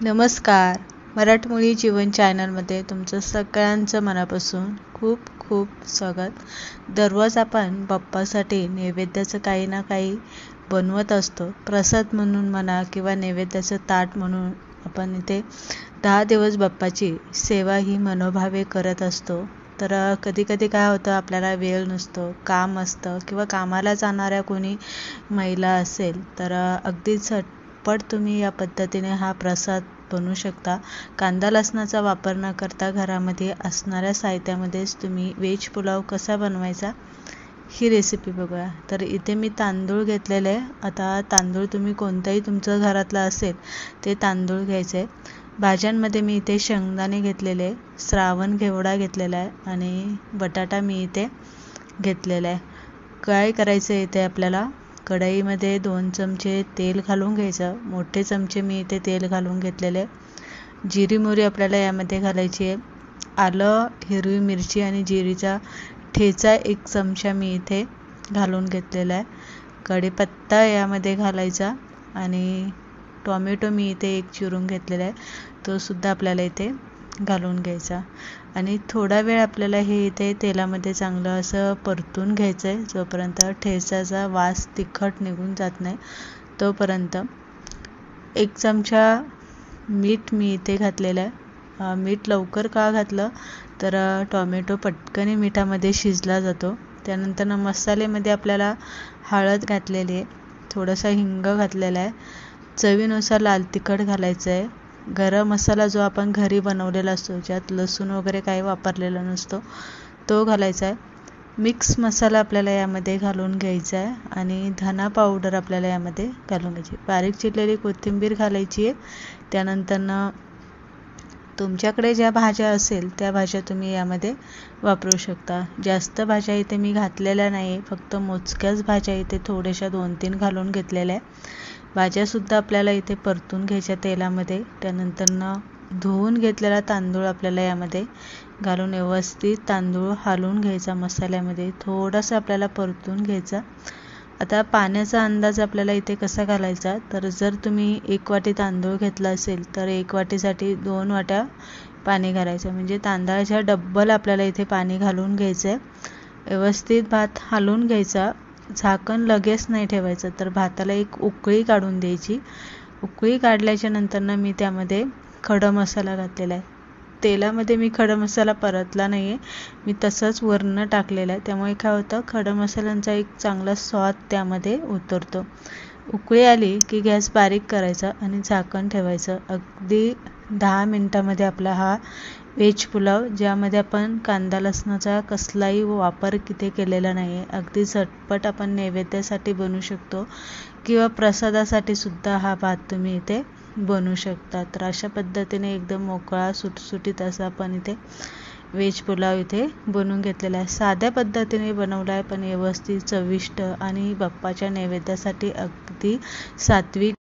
नमस्कार. मराठमोळी जीवन चॅनलमध्ये तुमचं सगळ्यांचं मनापासून खूप खूप स्वागत. दररोज आपण बाप्पासाठी नैवेद्याचं काही ना काही बनवत असतो. प्रसाद म्हणून म्हणा किंवा नैवेद्याचं ताट म्हणून आपण इथे 10 दिवस बाप्पाची सेवा ही मनोभावे करत असतो. तर कधी कधी काय होतं, आपल्याला वेळ नसतो, काम असतं किंवा कामाला जाणाऱ्या कोणी महिला असेल तर अगदी झटपट तुम्ही या पद्धतीने हा प्रसाद बनवू शकता. कांदा लसणाचा वापर न करता घरामध्ये असणाऱ्या साहित्यामध्येच तुम्ही व्हेज पुलाव कसा बनवायचा ही रेसिपी बघूया. तर इथे मी तांदूळ घेतलेले आहे. आता तांदूळ तुम्ही कोणताही तुमचं घरातला असेल ते तांदूळ घ्यायचे. भाज्यांमध्ये मी इथे शेंगदाणे घेतलेले, श्रावण घेवडा घेतलेला आहे आणि बटाटा मी इथे घेतलेला आहे. काय करायचं इथे आपल्याला, कढईमध्ये 2 चमचे तेल घालून घ्यायचं. मोठे चमचे मी इथे तेल घालून घेतलेले. जिरी मोहरी आपल्याला यामध्ये घालायची आहे. आलं, हिरवी मिरची आणि जिरीचा ठेचा 1 चमचा मी इथे घालून घेतलेला आहे. कढीपत्ता यामध्ये घालायचा आणि टोमॅटो मी इथे 1 चिरून घेतलेला आहे, तो सुद्धा आपल्याला इथे घालून घ्यायचा आणि थोडा वेळ आपल्याला हे इथे तेलामध्ये चांगलं असं परतून घ्यायचं आहे, जोपर्यंत ठेचाचा वास तिखट निघून जात नाही तोपर्यंत. 1 चमचा मीठ मी इथे घातलेलं आहे. मीठ लवकर का घातलं तर टोमॅटो पटकन मिठामध्ये शिजला जातो. त्यानंतर मसाल्यामध्ये आपल्याला हळद घातलेली आहे, थोडासा हिंग घातलेला आहे, चवीनुसार लाल तिखट घालायचं आहे. गरम मसाला जो आपण घरी बनवलेला असतो, ज्यात लसूण वगैरे काही वापरलेला नसतो, तो घालायचा आहे. मिक्स मसाला आपल्याला यामध्ये घालून घ्यायचा आहे आणि धना पावडर आपल्याला यामध्ये घालून घ्यायची. बारीक चिरलेली कोथिंबीर घालायची आहे. त्यानंतर तुमच्याकडे ज्या भाज्या असेल त्या भाज्या तुम्ही यामध्ये वापरू शकता. जास्त भाज्या इथे मी घातलेल्या नाही, फक्त मोजक्याच भाज्या इथे थोड्याशा 2-3 घालून घेतलेल्या आहे. भाज्यासुद्धा आपल्याला इथे परतून घ्यायच्या तेलामध्ये. त्यानंतर धुवून घेतलेला तांदूळ आपल्याला यामध्ये घालून व्यवस्थित तांदूळ हलवून घ्यायचा. मसाल्यामध्ये थोडासा आपल्याला परतून घ्यायचा. आता पाण्याचा अंदाज आपल्याला इथे कसा घालायचा, तर जर तुम्ही 1 वाटी तांदूळ घेतला असेल तर 1 वाटीसाठी 2 वाट्या पाणी घालायचं, म्हणजे तांदळाच्या डब्बल आपल्याला इथे पाणी घालून घ्यायचं आहे. व्यवस्थित भात हलवून घ्यायचा. झाकण लगेच नाही ठेवायचं, तर भाताला 1 उकळी काढून द्यायची. उकळी काढल्याच्या नंतर मी त्यामध्ये खडा मसाला घातलेला आहे. तेलामध्ये मी खडा मसाला परतला नाही आहे, मी तसंच वरनं टाकलेला आहे. त्यामुळे काय होतं, खडा मसाल्यांचा एक चांगला स्वाद त्यामध्ये उतरतो. उकळी आली की गॅस बारीक करायचा आणि झाकण ठेवायचं. अगदी 10 मिनटामध्ये आपला हा व्हेज पुलाव, ज्यामध्ये आपण कांदा लसणाचा कसलाही वापर इथे केलेला नाही आहे, अगदी झटपट आपण नैवेद्यासाठी बनवू शकतो किंवा प्रसादासाठी सुद्धा हा भात तुम्ही इथे बनवू शकता. तर अशा पद्धतीने एकदम मोकळा सुटसुटीत असा आपण इथे व्हेज पुलाव इथे बनवून घेतलेला आहे. साध्या पद्धतीने बनवला आहे, पण व्यवस्थित चविष्ट आणि बाप्पाच्या नैवेद्यासाठी अगदी सात्विक